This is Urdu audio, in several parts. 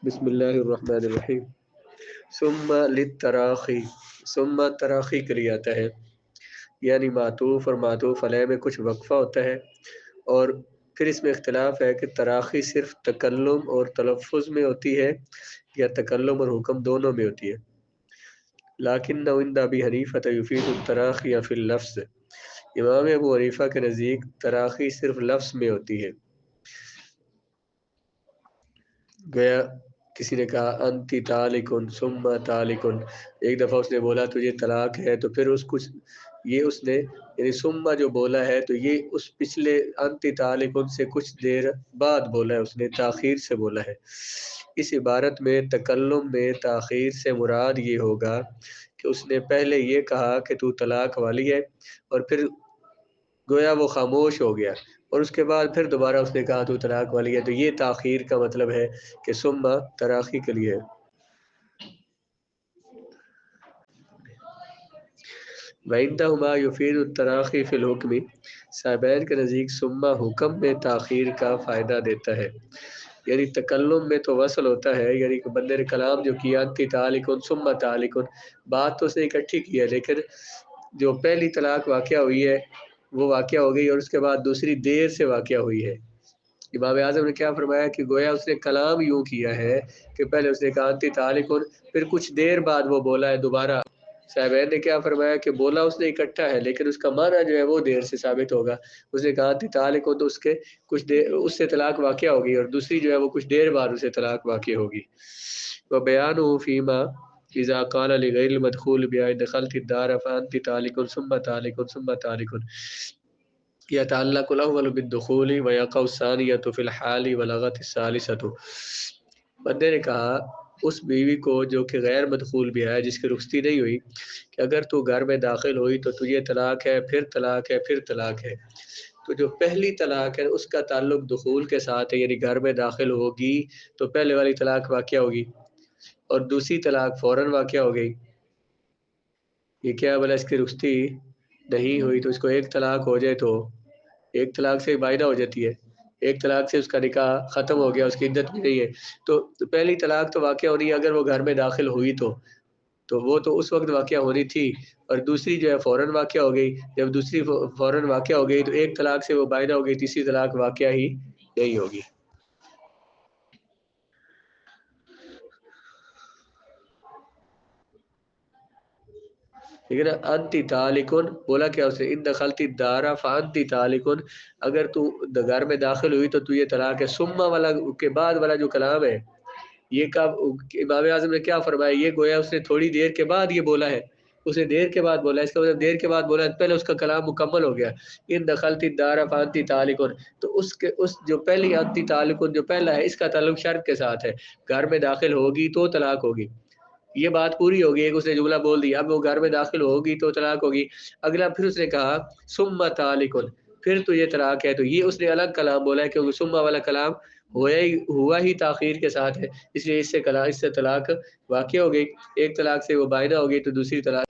بسم اللہ الرحمن الرحیم۔ ثم للتراخی، ثم تراخی کے لیے آتا ہے، یعنی معطوف اور معطوف علیہ میں کچھ وقفہ ہوتا ہے، اور پھر اس میں اختلاف ہے کہ تراخی صرف تکلم اور تلفظ میں ہوتی ہے یا تکلم اور حکم دونوں میں ہوتی ہے۔ لیکن عند ابی حنیفہ یفید التراخی فی اللفظ، امام ابو حنیفہ کے نزدیک تراخی صرف لفظ میں ہوتی ہے۔ گیا کسی نے کہا انتی طالقن ثم طالقن، ایک دفعہ اس نے بولا تجھے طلاق ہے، تو پھر اس نے یعنی ثم جو بولا ہے تو یہ اس پچھلے انتی طالقن سے کچھ دیر بعد بولا ہے، اس نے تاخیر سے بولا ہے۔ اس عبارت میں تکلم میں تاخیر سے مراد یہ ہوگا کہ اس نے پہلے یہ کہا کہ تو طلاق والی ہے، اور پھر گویا وہ خاموش ہو گیا، اور اس کے بعد پھر دوبارہ اس نے کہا تو طلاق والی ہے، تو یہ تاخیر کا مطلب ہے کہ ثم تراخی کے لیے۔ وَعِندَهُمَا يُفِيدُ التَّرَاخِي فِي الْحُكْمِ، صاحبین کے نزدیک ثم حکم میں تاخیر کا فائدہ دیتا ہے، یعنی تکلم میں تو وصل ہوتا ہے، یعنی کہ بندے نے کلام جو کیا انتی طالقن ثم طالقن، بات تو اس نے اکٹھی کی ہے، لیکن جو پہلی طلاق واقعہ ہوئی ہے وہ واقعہ ہو گئی، اور اس کے بعد دوسری دیر سے واقعہ ہوئی ہے۔ امام اعظم نے کیا فرمایا کہ گویا اس نے کلام یوں کیا ہے کہ پہلے اس نے کہا انتی طالقن، پھر کچھ دیر بعد وہ بولا ہے دوبارہ۔ صاحبین نے کیا فرمایا کہ بولا اس نے اکٹھا ہے، لیکن اس کا معنی جو ہے وہ دیر سے ثابت ہوگا۔ اس نے کہا انتی طالقن، تو اس کے کچھ دیر اس سے طلاق واقعہ ہوگی، اور دوسری جو ہے وہ کچھ دیر بعد اسے طلاق واقع ہوگی۔ وَبَيَانُهُ فِيمَا اذا قال لغیر المدخول بیا دخلت الدار فانت طالق ثم طالق ثم طالق، يتعلق الاول بالدخول ويقع الثانية في الحال ولغت الثالثة۔ بندے نے کہا اس بیوی کو جو کہ غیر مدخول بھی ہے، جس کی رخصتی نہیں ہوئی، کہ اگر تو گھر میں داخل ہوئی تو تجھے طلاق ہے، پھر طلاق ہے، پھر طلاق ہے۔ تو جو پہلی طلاق ہے اس کا تعلق دخول کے ساتھ ہے، یعنی گھر میں داخل ہوگی تو پہلے والی طلاق واقع ہوگی، اور دوسری طلاق فوراً واقع ہو گئی۔ یہ کیا بولا اس کی رخصتی نہیں ہوئی تو اس کو ایک طلاق ہو جائے تو ایک طلاق سے بائدہ ہو جاتی ہے، ایک طلاق سے اس کا نکاح ختم ہو گیا، اس کی عدت بھی نہیں ہے۔ تو پہلی طلاق تو واقع ہونی ہے اگر وہ گھر میں داخل ہوئی تو وہ تو اس وقت واقع ہونی تھی، اور دوسری جو ہے فوراً واقع ہو گئی۔ جب دوسری فوراً واقع ہو گئی تو ایک طلاق سے وہ بائدہ ہو گئی، تیسری طلاق واقع ہی نہیں ہوگی۔ لیکن انتی طالقن بولا کیا اس نے ان دخلتی دارا فانتی طالقن، اگر تو گھر میں داخل ہوئی تو یہ طلاق ہے۔ ثم والا کے بعد والا جو کلام ہے یہ کب امام اعظم نے کیا فرمایا، یہ گویا اس نے تھوڑی دیر کے بعد یہ بولا ہے، اس نے دیر کے بعد بولا، اس کا مطلب دیر کے بعد بولا پہلے اس کا کلام مکمل ہو گیا۔ ان دخلتی دارا فانتی طالقن، تو اس جو پہلی انتی طالقن جو پہلا ہے اس کا تعلق شرط کے ساتھ ہے، گھر میں داخل ہوگی تو طلاق ہوگی، یہ بات پوری ہوگی، ایک اس نے جملہ بول دیا، اب وہ گھر میں داخل ہوگی تو طلاق ہوگی۔ اگلا پھر اس نے کہا ثم طالقن، پھر تو یہ طلاق ہے، تو یہ اس نے الگ کلام بولا ہے کیونکہ ثم والا کلام ہوا ہی تاخیر کے ساتھ ہے، اس لیے اس سے طلاق واقع ہو گئی، ایک طلاق سے وہ بائنہ ہو گئی تو دوسری طلاق۔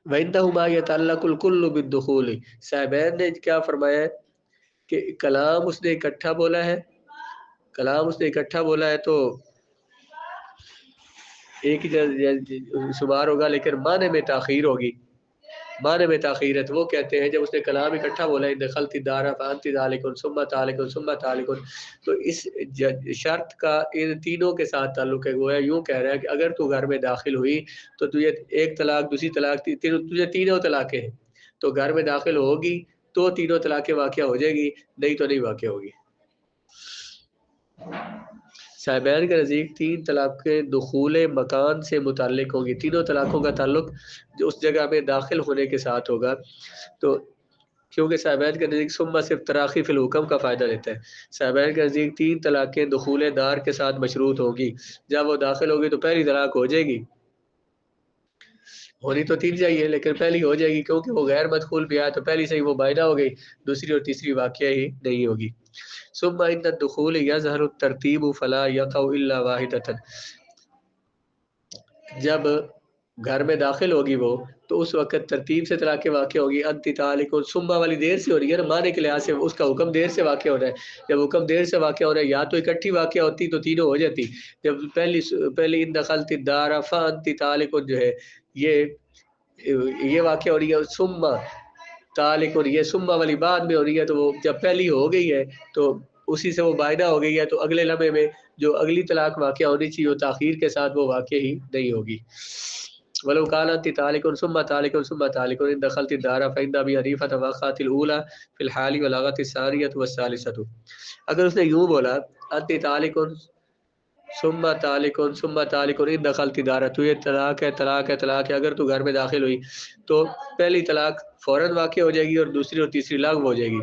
وَإِنَّهُمَا يَتَعَلَّقُ الْكُلُّ بِالدُّخُولِ، صاحبین نے کیا فرمایا ہے کہ کلام اس نے اکٹھا بولا ہے، کلام اس نے اکٹھا بولا ہے تو ایک ہی شمار ہوگا، لیکن معنی میں تاخیر ہوگی، معنی میں تاخیر ہے۔ تو وہ کہتے ہیں جب اس نے کلام اکٹھا بولا ہے دخلت الدار فانت طالق ثم طالق ثم طالق، تو اس شرط کا ان تینوں کے ساتھ تعلق ہے، گویا یوں کہہ رہا ہے کہ اگر تو گھر میں داخل ہوئی تو تجھے ایک طلاق، دوسری طلاق، تجھے تینوں طلاقیں ہیں، تو گھر میں داخل ہوگی تو تینوں طلاقیں واقع ہو جائے گی، نہیں تو نہیں واقع ہوگی۔ صاحبین کے نزدیک تین طلاقیں دخول مکان سے متعلق ہوں گی، تینوں طلاقوں کا تعلق جو اس جگہ میں داخل ہونے کے ساتھ ہوگا، تو کیونکہ صاحبین کے نزدیک ثم صرف تراخی فی الحکم کا فائدہ دیتا ہے۔ صاحبین کے نزدیک تین طلاقیں دخول دار کے ساتھ مشروط ہوگی، جب وہ داخل ہوگی تو پہلی طلاق ہو جائے گی، ہونی تو تین چاہیے لیکن پہلی ہو جائے گی، کیونکہ وہ غیر مدخول بھی آیا تو پہلی سے ہی وہ بائنہ ہو گئی، دوسری اور تیسری واقعہ ہی نہیں ہوگی۔ ثم عند الدخول يظهر الترتیب فلا يقع الا واحدة، جب گھر میں داخل ہوگی وہ، تو اس وقت ترتیب سے طلاق واقع ہوگی انتی طالق، سما والی دیر سے ہو رہی ہے نا، معنی کے لحاظ سے اس کا حکم دیر سے واقع ہو رہا ہے۔ جب حکم دیر سے واقع ہو رہا ہے یا تو اکٹھی واقع ہوتی تو تینوں ہو جاتی، جب پہلی ان دخلت الدار فانتی طالق جو ہے یہ واقع ہو رہی ہے، سما طالق، اور یہ سما والی بعد میں ہو رہی ہے، تو وہ جب پہلی ہو گئی ہے تو اسی سے وہ بائدہ ہو گئی ہے، تو اگلے لمحے میں جو اگلی طلاق واقع ہونی چاہیے وہ تاخیر کے ساتھ وہ واقع ہی نہیں ہوگی۔ ولو قالت طالق ثم طالق ثم طالق ان دخلت الدار فإن ابي حنيفة وقعت الاولى في الحال ولغت الثانية والثالثة، اگر اس نے یوں بولا انت طالق ثم طالق ثم طالق ان دخلت الدار، تو یہ طلاق ہے طلاق ہے طلاق ہے، اگر تو گھر میں داخل ہوئی تو پہلی طلاق فوراً واقع ہو جائے گی اور دوسری اور تیسری لاغو ہو جائے گی۔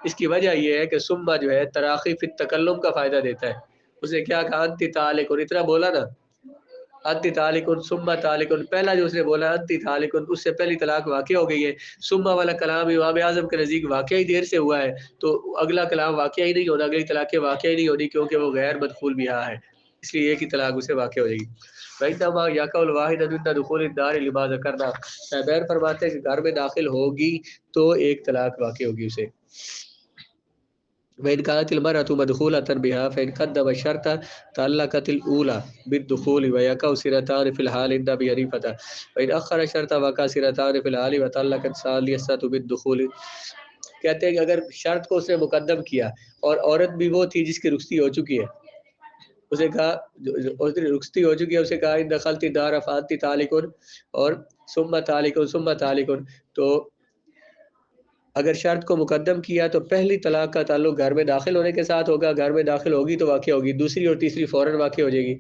اس کی وجہ یہ ہے کہ ثم جو ہے تراخی فی التکلم کا فائدہ دیتا ہے۔ اس نے کیا کہا انت طالق، اور اتنا بولا نا انتی طالق ثم طالق، پہلا جو اس نے بولا انتی طالق اس سے پہلی طلاق واقع ہو گئی ہے، ثم والا کلام امام اعظم کے نزدیک واقع ہی دیر سے ہوا ہے، تو اگلا کلام واقع ہی نہیں ہونا، اگلی طلاق واقع ہی نہیں ہونی، کیونکہ وہ غیر مدخول بیاہ ہے، اس لیے ایک ہی طلاق اسے واقع ہو جائے گی۔ وَإِنَّمَا يَقَعُ الْوَاحِدُ عِنْدَ دُخُولِ الدَّارِ لِمَا ذَكَرْنَا، شیبیر فرماتے ہیں کہ گھر میں داخل ہوگی تو ایک طلاق واقع ہوگی اسے۔ وَإِنْ كَانَتِ الْمَرْأَةُ مَدْخُولَةً بِهَا فَإِنْ قَدَّمَ الشَّرْطَ طَلَّقَتِ الْأُولَى بِالدُّخُولِ وَيَقَعُ سِرَتَانِ فِي الْحَالِ عِنْدَ أَبِي حَنِيفَةَ وَإِنْ أَخَّرَ الشَّرْطَ وَقَعَ سِرَتَانِ فِي الْحَالِ وَطَلَّقَتِ الثَّالِثَةُ بِالدُّخُولِ۔ کہتے ہیں کہ اگر شرط کو اس نے مقدم کیا اور عورت بھی وہ تھی جس کی رخصتی ہو چکی ہے، اسے کہا اس کی رخصتی ہو چکی ہے، اسے کہا ان دخلت الدار فانت طالق اور ثم طالق ثم طالق، تو اگر شرط کو مقدم کیا تو پہلی طلاق کا تعلق گھر میں داخل ہونے کے ساتھ ہوگا، گھر میں داخل ہوگی تو واقع ہوگی، دوسری اور تیسری فوراً واقع ہو جائے گی،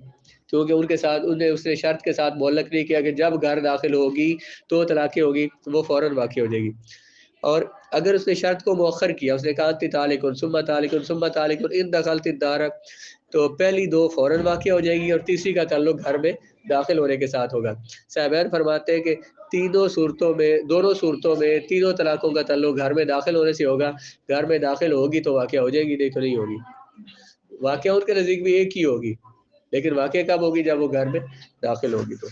کیونکہ ان کے ساتھ اس نے شرط کے ساتھ معلق نہیں کیا کہ جب گھر داخل ہوگی تو طلاق ہوگی، وہ فوراً واقع ہو جائے گی۔ اور اگر اس نے شرط کو مؤخر کیا، اس نے کہا انت طالق ثم طالق ثم طالق ان دخلت الدار، تو پہلی دو فوراً واقع ہو جائے گی اور تیسری کا تعلق گھر میں داخل ہونے کے ساتھ ہوگا۔ صاحبین فرماتے ہیں کہ دونوں صورتوں میں تینوں طلاقوں کا تعلق گھر میں داخل ہونے سے ہوگا، گھر میں داخل ہوگی تو واقع ہو جائے گی، نہیں تو نہیں ہوگی۔ واقع ان کے نزدیک بھی ایک ہی ہوگی، لیکن واقع کب ہوگی؟ جب وہ گھر میں داخل ہوگی تو